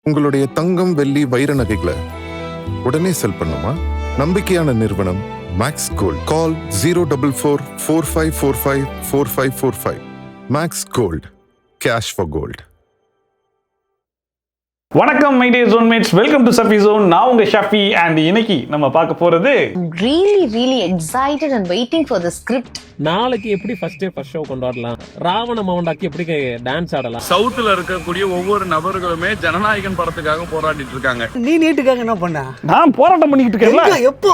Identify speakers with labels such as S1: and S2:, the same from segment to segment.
S1: உங்களுடைய தங்கம், வெள்ளி, வைர நகைகளை உடனே செல் பண்ணுமா? நம்பிக்கையான நிறுவனம் max gold. Call 04445454545. Max gold, cash for gold.
S2: வணக்கம் my dear zonemates, welcome to Shafi zone. நான் உங்க ஷஃபி அண்ட் இன்னைக்கு நம்ம பார்க்க போறது
S3: really excited and waiting for the script.
S4: நாளைக்கு எப்படி ஃபர்ஸ்ட் ஷோ கொண்டாடலாம், ராவண மவுண்டாக்கி எப்படி டான்ஸ் ஆடலாம்.
S5: சவுத்துல இருக்கக்கூடிய ஒவ்வொரு நபர்களுமே ஜனநாயகன் படத்துக்காக போராடிட்டு இருக்காங்க.
S6: நீ நீட்டுக்காக என்ன பண்ண?
S2: நான் போராட்டம் பண்ணிட்டு இருக்கேன்ல.
S6: எப்போ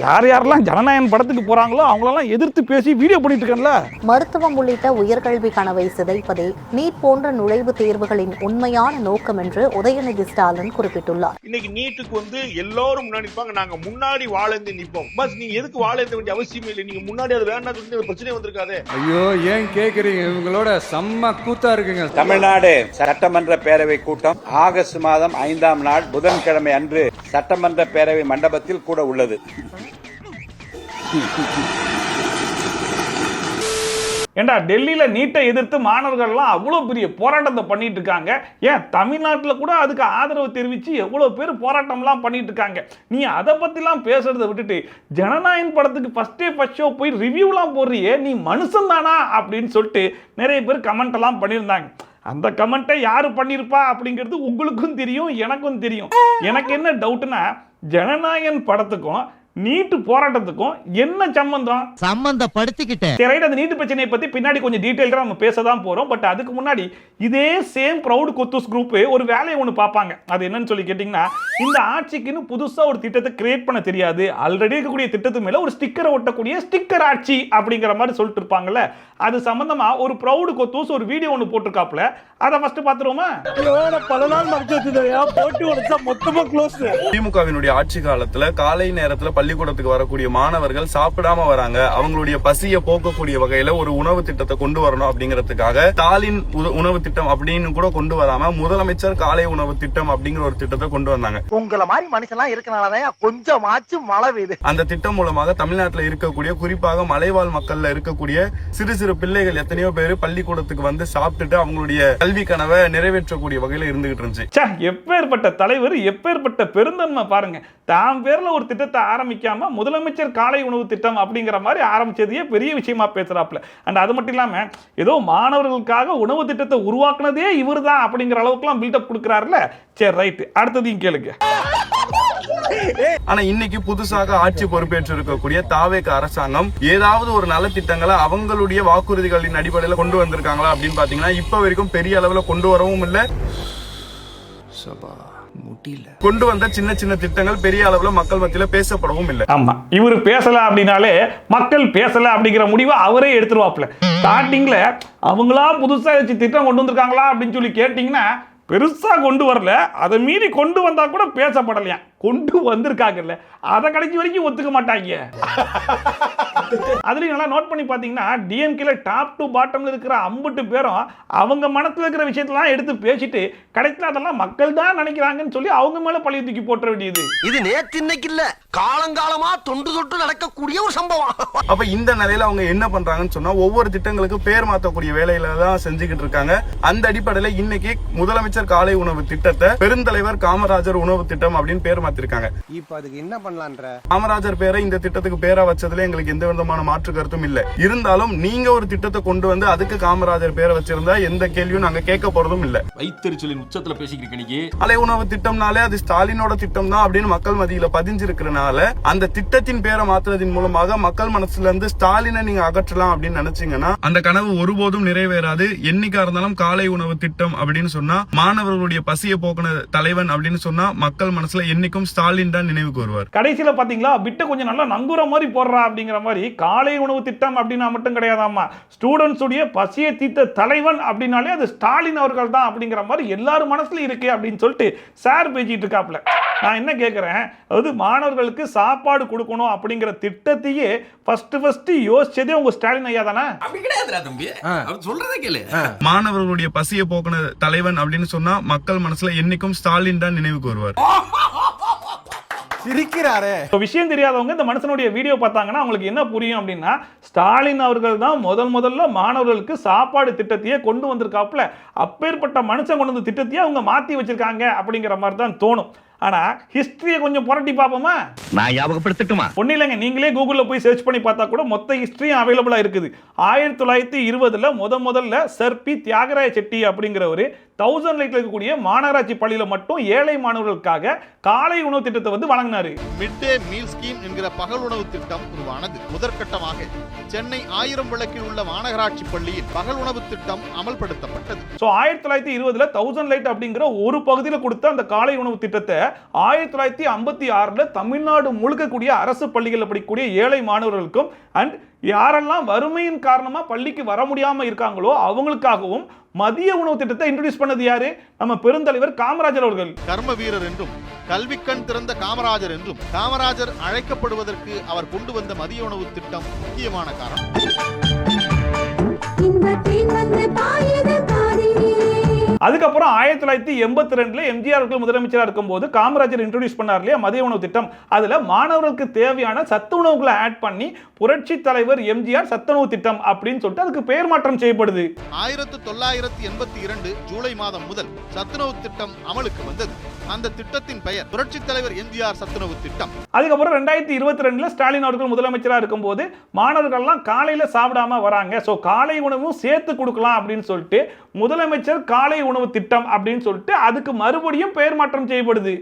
S2: யார் யாரெல்லாம் ஜனநாயகன் படத்துக்கு போறாங்களோ அவங்களெல்லாம் எதிர்த்து பேசி வீடியோ பண்ணிட்டு இருக்கேன்ல.
S3: மருத்துவம் உள்ளிட்ட உயர்கல்வி கனவை சிதைப்பதே நீட் போன்ற நுழைவுத் தேர்வுகளின் உண்மையான நோக்கம் என்று உதயநிதி ஸ்டாலின் குறிப்பிட்டுள்ளார்.
S7: இன்னைக்கு நீட்டுக்கு எல்லாரும் முன்னாடி நிற்பாங்க, நாங்க முன்னாடி வாழந்து நிற்போம். பஸ் நீங்க எதுக்கு வாழந்த வேண்டிய அவசியம் இல்லை, நீங்க முன்னாடி அது வேண்டாம் சொல்லி பிரச்சனை வந்திருக்காது.
S8: ஐயோ ஏன் கேக்குறீங்க? இவங்களோட செம்ம கூத்தா இருக்குங்க.
S9: தமிழ்நாடு சட்டமன்ற பேரவை கூட்டம் ஆகஸ்ட் மாதம் 5ஆம் நாள் புதன்கிழமை அன்று சட்டமன்ற பேரவை மண்டபத்தில் கூட உள்ளது.
S2: ஏண்டா, டெல்லியில நீட்டை எதிர்த்து மாணவர்கள்லாம் அவ்வளவு பெரிய போராட்டத்தை பண்ணிட்டு இருக்காங்க. ஏன் தமிழ்நாட்டில் கூட அதுக்கு ஆதரவு தெரிவிச்சு எவ்வளவு பேர் போராட்டம்லாம் பண்ணிட்டு இருக்காங்க. நீ அதை பத்திலாம் பேசுறதை விட்டுட்டு ஜனநாயகன் படத்துக்கு ஃபர்ஸ்ட் ஷோ போய் ரிவ்யூலாம் போடுறியே, நீ மனுஷன் தானா அப்படின்னு சொல்லிட்டு நிறைய பேர் கமெண்ட் எல்லாம் பண்ணியிருந்தாங்க. அந்த கமெண்ட்டை யாரு பண்ணியிருப்பா அப்படிங்கிறது உங்களுக்கும் தெரியும், எனக்கும் தெரியும். எனக்கு என்ன டவுட்னா, ஜனநாயகன் படத்துக்கும் நீட்டு போராட்டத்துக்கும் என்ன சம்பந்தப்படுத்திக்கிட்டேன். அந்த நீட்டு பிரச்சனையை பத்தி பின்னாடி கொஞ்சம் டீடைலா நம்ம பேசதான் போறோம். பட் அதுக்கு முன்னாடி இதே சேம் ப்ரௌட் கொத்தூஸ் குரூப் ஒரு வேலையை ஒன்று பார்ப்பாங்க. அது என்னன்னு சொல்லி கேட்டீங்கன்னா, இந்த ஆட்சிக்குன்னு புதுசா ஒரு திட்டத்தை கிரியேட் பண்ண தெரியாது, ஆல்ரெடி இருக்கக்கூடிய திட்டத்து மேல ஒரு ஸ்டிக்கரை ஒட்டக்கூடிய ஸ்டிக்கர் ஆட்சி அப்படிங்கிற மாதிரி சொல்லிட்டு இருப்பாங்கல்ல. அது சம்பந்தமா ஒரு ப்ரௌட் கொத்தூஸ் ஒரு வீடியோ ஒன்று போட்டிருக்காப்ல. அதை ஃபர்ஸ்ட் பாத்துருவோமா?
S6: பல நாள் போட்டு உடைச்சா மொத்தமா க்ளோஸ்.
S5: திமுகவினுடைய ஆட்சி காலத்துல காலை நேரத்துல பள்ளிக்கூடத்துக்கு வரக்கூடிய மாணவர்கள் சாப்பிடாம வராங்க. அவங்களுடைய பசியை போக்கக்கூடிய வகையில ஒரு உணவு திட்டத்தை கொண்டு வரணும் அப்படிங்கிறதுக்காக ஸ்டாலின் உணவு திட்டம் அப்படின்னு கூட கொண்டு வராம முதலமைச்சர் காலை உணவு திட்டம் அப்படிங்கிற ஒரு திட்டத்தை கொண்டு வந்தாங்க.
S6: உங்களை மாதிரி மனுஷன்லாம் இருக்கனாலதான் கொஞ்சமாச்சும் மழை பெய்யுது.
S5: அந்த திட்டம் மூலமாக தமிழ்நாட்டில் இருக்கக்கூடிய குறிப்பாக மலைவாழ் மக்கள்ல இருக்கக்கூடிய சிறு சிறு பிள்ளைகள் எத்தனையோ பேர் பள்ளிக்கூடத்துக்கு வந்து சாப்பிட்டுட்டு அவங்களுடைய கல்வி கனவை நிறைவேற்றக்கூடிய வகையில இருந்துகிட்டு இருந்துச்சு.
S2: எப்பேற்பட்ட தலைவர், எப்பேற்பட்ட பெருந்தன்மை பாருங்க. தாம் பேர்ல ஒரு திட்டத்தை ஆரம்பிக்காம முதலமைச்சர் காலை உணவு திட்டம் அப்படிங்கிற மாதிரி ஆரம்பிச்சதையே பெரிய விஷயமா பேசுறாப்ல. அண்ட் அது மட்டும் இல்லாம ஏதோ மாணவர்களுக்காக உணவு திட்டத்தை உருவாக்குனதே இவர் தான் அப்படிங்கிற அளவுக்குலாம் பில்டப் கொடுக்கிறாருல. சரி, ரைட், அடுத்ததையும் கேளுங்க.
S5: ஆனா இன்னைக்கு புதுசாக ஆட்சி பொறுப்பேற்று இருக்கக்கூடிய தாவேக அரசாங்கம் ஏதாவது ஒரு நல திட்டங்களை அவங்களுடைய வாக்குறுதிகளின் அடிப்படையில் கொண்டு வந்திருக்காங்களா அப்படின்னு பாத்தீங்கன்னா இப்ப வரைக்கும் பெரிய அளவுல கொண்டு வரவும் இல்ல. கொண்டு வந்த சின்ன சின்ன திட்டங்கள் பெரிய அளவுல மக்கள் மத்தியில பேசப்படவும் இல்லை.
S2: ஆமா, இவரு பேசல அப்படின்னாலே மக்கள் பேசல அப்படிங்கிற முடிவை அவரே எடுத்துருவாப்ல. ஸ்டார்டிங்ல அவங்களா புதுசா வச்சு திட்டம் கொண்டு வந்திருக்காங்களா அப்படின்னு சொல்லி கேட்டீங்கன்னா பெருசா கொண்டு வரல. அதை மீறி கொண்டு வந்தா கூட பேசப்படலையா. கொண்டு வந்திருக்காங்கல்ல, அதை கடைசி வரைக்கும் ஒத்துக்க மாட்டாங்க. அதுலயும் நல்லா நோட் பண்ணி பாத்தீங்கன்னா, டிஎம்கேல டாப் டு பாட்டம்ல இருக்கிற 50 பேரும் அவங்க மனசுல இருக்கிற விஷயத்தெல்லாம் எடுத்து பேசிட்டு கடைசியில் அதெல்லாம் மக்கள் தான் நினைக்கிறாங்கன்னு சொல்லி அவங்க மேல பழைய தூக்கி போட்ட வேண்டியது.
S6: இது நேத்து இன்னைக்கு இல்ல, காலங்காலமா தொண்டு தொட்டு நடக்கக்கூடிய ஒரு சம்பவம்.
S5: அப்ப இந்த நிலையில அவங்க என்ன பண்றாங்கன்னு சொன்னா, ஒவ்வொரு திட்டங்களுக்கு பேர் மாத்தக்கூடிய வேலையில தான் செஞ்சுக்கிட்டு இருக்காங்க. அந்த அடிப்படையில இன்னைக்கு முதலமைச்சர் காலை உணவு திட்டத்தை பெருந்தலைவர் காமராஜர் உணவு திட்டம் அப்படின்னு பேர் மாத்திருக்காங்க.
S6: இப்ப அதுக்கு என்ன பண்ணலான்ற?
S5: காமராஜர் பேரை இந்த திட்டத்துக்கு பேரா வச்சதுல எங்களுக்கு எந்த விதமான மாற்று கருத்தும் இல்ல. இருந்தாலும் நீங்க ஒரு திட்டத்தை கொண்டு வந்து அதுக்கு காமராஜர் பேரை வச்சிருந்தா எந்த கேள்வியும் நாங்க கேட்க போறதும் இல்ல.
S4: வைத்தறிச்சலின் உச்சத்துல பேசிக்கிறீங்க நீங்க.
S5: காலை உணவு திட்டம்னாலே அது ஸ்டாலினோட திட்டம் தான் அப்படின்னு மக்கள் மத்தியில பதிஞ்சிருக்கிறனால அந்த திட்டத்தின் பேரை மாத்துறதின் மூலமாக மக்கள் மனசுல இருந்து ஸ்டாலினை நீங்க அகற்றலாம் அப்படின்னு நினைச்சீங்கன்னா அந்த கனவு ஒருபோதும் நிறைவேறாது. என்னைக்கா இருந்தாலும் காலை உணவு திட்டம் அப்படின்னு சொன்னா மாணவர்களுடைய பசியை போக்குன தலைவன் அப்படின்னு சொன்னா மக்கள் மனசுல என்னைக்கும் ஸ்டாலின் தான் நினைவுக்கு வருவார்.
S2: கடைசியில பாத்தீங்களா, விட்டு கொஞ்சம் நல்லா நங்குற மாதிரி போடுறா அப்படிங்கிற மாதிரி காலை உணவு திட்டம் அப்படின்னா மட்டும் கிடையாதாமா, ஸ்டூடெண்ட்ஸ் உடைய பசியை தீர்த்த தலைவன் அப்படின்னாலே அது ஸ்டாலின் அவர்கள் தான் அப்படிங்கிற மாதிரி எல்லாரும் மனசுல இருக்கு அப்படின்னு சொல்லிட்டு சார் பேசிட்டு இருக்காப்ல. நான் என்ன கேட்கிறேன், அதாவது மாணவர்களுக்கு சாப்பாடு கொடுக்கணும் அப்படிங்கிற திட்டத்தையே ஃபர்ஸ்ட் யோசிச்சதே உங்க ஸ்டாலின் ஐயா தானே?
S5: மாணவர்களுடைய பசியை போக்குன தலைவன் அப்படின்னு சொன்னா மக்கள் மனசுல என்னைக்கும் ஸ்டாலின் தான் நினைவுக்கு வருவார்.
S6: சிரிக்கிறாரே.
S2: விஷயம் தெரியாதவங்க இந்த மனுஷனுடைய வீடியோ பார்த்தாங்கன்னா அவங்களுக்கு என்ன புரியும் அப்படின்னா, ஸ்டாலின் அவர்கள் தான் முதல்ல மாணவர்களுக்கு சாப்பாடு திட்டத்தையே கொண்டு வந்திருக்காப்புல. அப்பேற்பட்ட மனுஷன் கொண்டு வந்த திட்டத்தையே அவங்க மாத்தி வச்சிருக்காங்க அப்படிங்கிற மாதிரி தான் தோணும். ஆனா ஹிஸ்டரியை கொஞ்சம் புரட்டி பார்ப்போமா?
S6: நான் ஞாபகப்படுத்தட்டுமா?
S2: ஒன்னும் இல்லைங்க, நீங்களே கூகுள்ல போய் சர்ச் பண்ணி பார்த்தா கூட மொத்த ஹிஸ்டரியும் அவைலபிளா இருக்குது. 1920 முதல்ல சர் பி தியாகராய செட்டி அப்படிங்கிறவரு 1000 லைட்ல இருக்கக்கூடிய மாநகராட்சி பள்ளியில மட்டும் ஏழை மாணவர்களுக்காக காலை உணவு திட்டத்தை வந்து வழங்கினாரு.
S10: மிட் டே மீல் ஸ்கீம் என்கிற பகல் உணவு திட்டம் உருவானது. முதற்கட்டமாக சென்னை 1000 விளக்கில் உள்ள மாநகராட்சி பள்ளியில் பகல் உணவு திட்டம் அமல்படுத்தப்பட்டது.
S2: 1920 1000 லைட் அப்படிங்கிற ஒரு பகுதியில் கொடுத்த அந்த காலை உணவு திட்டத்தை 1956 தமிழ்நாடு முழுக்க கூடிய அரசு பள்ளிகளில் படிக்கக்கூடிய ஏழை மாணவர்களுக்கும் அண்ட் யாரெல்லாம் வறுமையின் காரணமா பள்ளிக்கு வர முடியாம இருக்காங்களோ அவங்களுக்காகவும் மதிய உணவு திட்டத்தை இன்ட்ரோடியூஸ் பண்ணது யாரு? நம்ம பெருந்தலைவர் காமராஜர் அவர்கள்.
S10: கர்ம வீரர் என்றும் கல்விக்கண் திறந்த காமராஜர் என்றும் காமராஜர் அழைக்கப்படுவதற்கு அவர் கொண்டு வந்த மதிய உணவு திட்டம் முக்கியமான காரணம்.
S2: அதுக்கப்புறம் 1982 எம்ஜிஆர் அவர்கள் முதலமைச்சராக இருக்கும்போது காமராஜர் இன்ட்ரோடியூஸ் பண்ணார் இல்லையா மதிய உணவு திட்டம். அதுல மாணவர்களுக்கு தேவையான சத்து உணவுகளை ஆட் பண்ணி புரட்சி தலைவர் எம்ஜிஆர் சத்துணவு திட்டம் அப்படின்னு சொல்லிட்டு அதுக்கு பெயர் மாற்றம் செய்யப்படுது.
S10: 1982 ஜூலை மாதம் முதல் சத்துணவு திட்டம் அமலுக்கு வந்தது. அந்த திட்டத்தின் பெயர் புரட்சி தலைவர் எம்ஜிஆர் சத்துணவு திட்டம்.
S2: அதுக்கப்புறம் 2022 ஸ்டாலின் அவர்கள் முதலமைச்சராக இருக்கும்போது மாணவர்கள்லாம் காலையில சாப்பிடாம வராங்க, சோ காலை உணவும் சேர்த்து கொடுக்கலாம் அப்படின்னு சொல்லிட்டு முதலமைச்சர் காலை உணவு திட்டம் அப்படின்னு சொல்லிட்டு அதுக்கு மறுபடியும் பெயர் மாற்றம் செய்யப்படுது.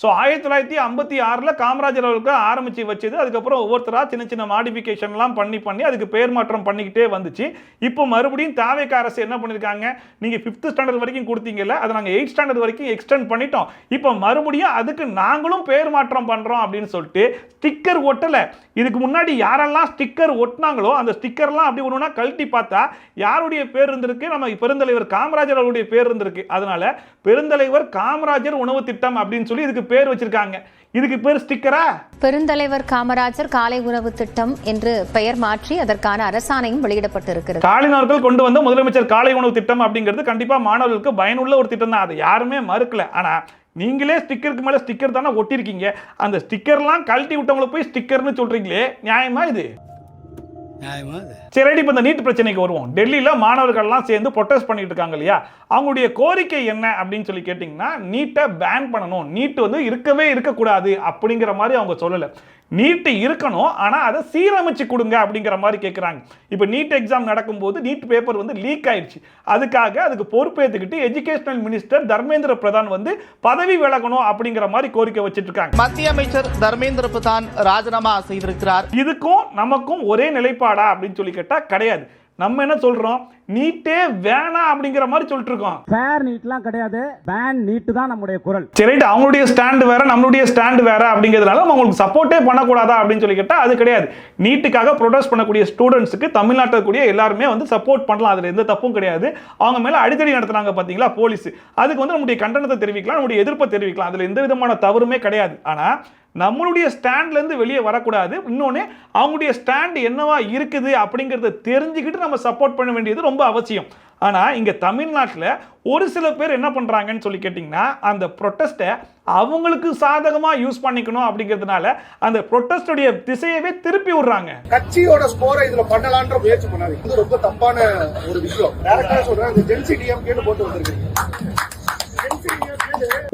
S2: ஸோ 1956 காமராஜர் அவர்களுக்கு ஆரம்பிச்சு வச்சது. அதுக்கப்புறம் ஒவ்வொருத்தரா சின்ன மாடிஃபிகேஷன்லாம் பண்ணி அதுக்கு பெயர் மாற்றம் பண்ணிக்கிட்டே வந்துச்சு. இப்போ மறுபடியும் தாவேகா அரசு என்ன பண்ணியிருக்காங்க, நீங்க 5th ஸ்டாண்டர்ட் வரைக்கும் கொடுத்தீங்கல்ல, அதை நாங்கள் 8th ஸ்டாண்டர்ட் வரைக்கும் எக்ஸ்டெண்ட் பண்ணிட்டோம். இப்போ மறுபடியும் அதுக்கு நாங்களும் பெயர் மாற்றம் பண்றோம் அப்படின்னு சொல்லிட்டு ஸ்டிக்கர் ஒட்டல. இதுக்கு முன்னாடி யாரெல்லாம் ஸ்டிக்கர் ஒட்டினாங்களோ அந்த ஸ்டிக்கர்லாம் அப்படி ஒன்றுனா கழட்டி பார்த்தா யாருடைய பேர் இருந்திருக்கு? நம்ம பெருந்தலைவர் காமராஜர் அவருடைய பேர் இருந்திருக்கு. அதனால பெருந்தலைவர் காமராஜர் உணவு திட்டம் அப்படின்னு சொல்லி இதுக்கு பேர் வச்சிருக்காங்க. இதுக்கு பேர் ஸ்டிக்கரா?
S11: பெருந்தலைவர் காமராஜர் காலை உணவு திட்டம் என்று பெயர் மாற்றி அதற்கான அரசாணையும் வெளியிடப்பட்டிருக்கிறது.
S2: ஸ்டாலின் அவர்கள் கொண்டு வந்த முதலமைச்சர் காலை உணவு திட்டம் அப்படிங்கிறது கண்டிப்பா மாணவர்களுக்கு பயனுள்ள ஒரு திட்டம் தான், அதை யாருமே மறுக்கல. ஆனா நீங்களே ஸ்டிக்கருக்கு மேல ஸ்டிக்கர் தானே ஒட்டிருக்கீங்க, அந்த ஸ்டிக்கர்லாம் கழட்டி விட்டவங்களை போய் ஸ்டிக்கர்னு சொல்றீங்களே, நியாயமா இது? சரி, இப்போ இந்த நீட் பிரச்சனைக்கு வருவோம். டெல்லியில் மாணவர்கள்லாம் சேர்ந்து ப்ரொட்டஸ்ட் பண்ணிட்டு இருக்காங்க இல்லையா, அவங்களுடைய கோரிக்கை என்ன அப்படின்னு சொல்லி கேட்டிங்கன்னா, நீட்டை பேன் பண்ணணும், நீட் வந்து இருக்கவே இருக்கக்கூடாது அப்படிங்கிற மாதிரி அவங்க சொல்லலை. நீட் இருக்கணும், ஆனால் அதை சீரமைச்சு கொடுங்க அப்படிங்கிற மாதிரி கேட்குறாங்க. இப்போ நீட் எக்ஸாம் நடக்கும்போது நீட் பேப்பர் வந்து லீக் ஆயிடுச்சு. அதுக்கு பொறுப்பேற்றுக்கிட்டு எஜுகேஷனல் மினிஸ்டர் தர்மேந்திர பிரதான் வந்து பதவி விலகணும் அப்படிங்கிற மாதிரி கோரிக்கை வச்சுட்டு இருக்காங்க.
S12: மத்திய அமைச்சர் தர்மேந்திர பிரதான் ராஜினாமா செய்திருக்கிறார்.
S2: இதுக்கும் நமக்கும் ஒரே நிலைப்பாடா அப்படின்னு சொல்லி கேட்டா கிடையாது. நம்ம என்ன சொல்றோம், நீட்டே வேணாம் அப்படிங்கிற மாதிரி சொல்லிட்டு இருக்கோம்.
S13: ஃபேர் நீட்லாம் கிடையாது, பேன் நீட் தான் நம்மளுடைய குரல்.
S2: சரி, அவங்களுடைய ஸ்டாண்ட் வேற நம்மளுடைய ஸ்டாண்ட் வேற அப்படிங்கிறதுனால நம்ம உங்களுக்கு சப்போர்ட்டே பண்ணக்கூடாதா அப்படின்னு சொல்லி கேட்டா அது கிடையாது. நீட்டுக்காக ப்ரொடெஸ்ட் பண்ணக்கூடிய ஸ்டூடெண்ட்ஸுக்கு தமிழ்நாட்டில் கூடிய எல்லாருமே வந்து சப்போர்ட் பண்ணலாம், அதுல எந்த தப்பும் கிடையாது. அவங்க மேல அடிதடி நடத்துனாங்க பாத்தீங்களா போலீஸ், அதுக்கு வந்து நம்முடைய கண்டனத்தை தெரிவிக்கலாம், நம்முடைய எதிர்ப்பை தெரிவிக்கலாம், அதுல எந்த விதமான தவறுமே கிடையாது. ஆனா நம்மளுடைய ஸ்டாண்ட்ல இருந்து வெளியே வரக்கூடாது. இன்னொன்னு, அவங்களுடைய ஸ்டாண்ட் என்னவா இருக்குது அப்படிங்கறத தெரிஞ்சுக்கிட்டு நம்ம சப்போர்ட் பண்ண வேண்டியது ரொம்ப அவசியம். ஆனா இங்க தமிழ்நாட்டில் ஒரு சில பேர் என்ன பண்றாங்கன்னு சொல்லி கேட்டீங்கன்னா, அந்த ப்ரொட்டஸ்ட்டை அவங்களுக்கு சாதகமா யூஸ் பண்ணிக்கணும் அப்படிங்கிறதுனால அந்த ப்ரொட்டஸ்டுடைய திசையவே திருப்பி விடுறாங்க.
S14: கட்சியோட ஸ்கோரை இதுல பண்ணலான்ற முயற்சி பண்ணாங்க, இது ரொம்ப தப்பான ஒரு விஷயம். டைரக்டா சொல்றேன், இந்த ஜென்சி டிஎம்கேன்னு போட்டு வந்திருக்கீங்க.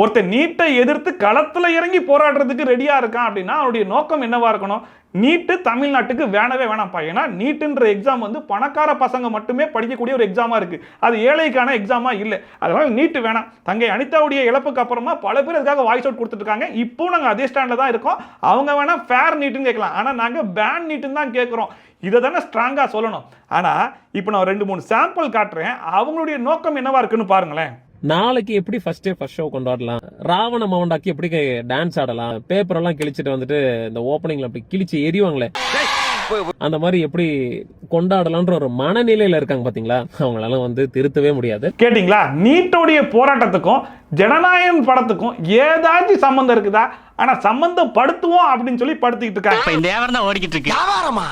S2: ஒருத்தர் நீட்டை எதிர்த்து களத்துல இறங்கி போராடுறதுக்கு ரெடியா இருக்கான் அப்படின்னா அவருடைய நோக்கம் என்னவா இருக்கணும்? நீட்டு தமிழ்நாட்டுக்கு வேணவே வேணாம்ப்பா. ஏன்னா நீட்டுன்ற எக்ஸாம் வந்து பணக்கார பசங்க மட்டுமே படிக்கக்கூடிய ஒரு எக்ஸாமா இருக்கு, அது ஏழைக்கான எக்ஸாமா இல்லை. அதனால நீட்டு வேணாம். தங்கை அனிதாவுடைய இழப்புக்கு அப்புறமா பல பேர் அதுக்காக வாய்ஸ் அவுட் கொடுத்துட்டு இருக்காங்க. இப்போ நாங்கள் அதே ஸ்டாண்ட்ல தான் இருக்கோம். அவங்க வேணா ஃபேர் நீட்டுன்னு கேட்கலாம், ஆனா நாங்க பேன் நீட்டுன்னு தான் கேட்கிறோம். இதை தானே ஸ்ட்ராங்கா சொல்லணும். ஆனா இப்போ நான் 2-3 சாம்பிள் காட்டுறேன், அவங்களுடைய நோக்கம் என்னவா இருக்குன்னு பாருங்களேன்.
S4: நாளைக்கு எப்படி ஃபர்ஸ்ட் ஷோ கொண்டாடலாம், ராவண மவுண்டாக்கி எப்படி டான்ஸ் ஆடலாம், பேப்பர் எல்லாம் கிழிச்சிட்டு வந்துட்டு இந்த ஓப்பனிங்ல அப்படி கிழிச்சு எரிவாங்களே, அந்த மாதிரி எப்படி கொண்டாடலாம்ன்ற ஒரு மனநிலையில இருக்காங்க பாத்தீங்களா, அவங்களால வந்து திருத்தவே முடியாது.
S2: கேட்டீங்களா? நீட்டோடைய போராட்டத்துக்கும் ஜனநாயகன் படத்துக்கும் ஏதாச்சும் சம்பந்தம் இருக்குதா? ஆனா சம்பந்தப்படுத்துவோம் அப்படின்னு சொல்லி படுத்திட்டு இருக்காங்க.
S6: இந்த வியாபாரம் தான் ஓடிக்கிட்டு இருக்கு. வியாபாரமா?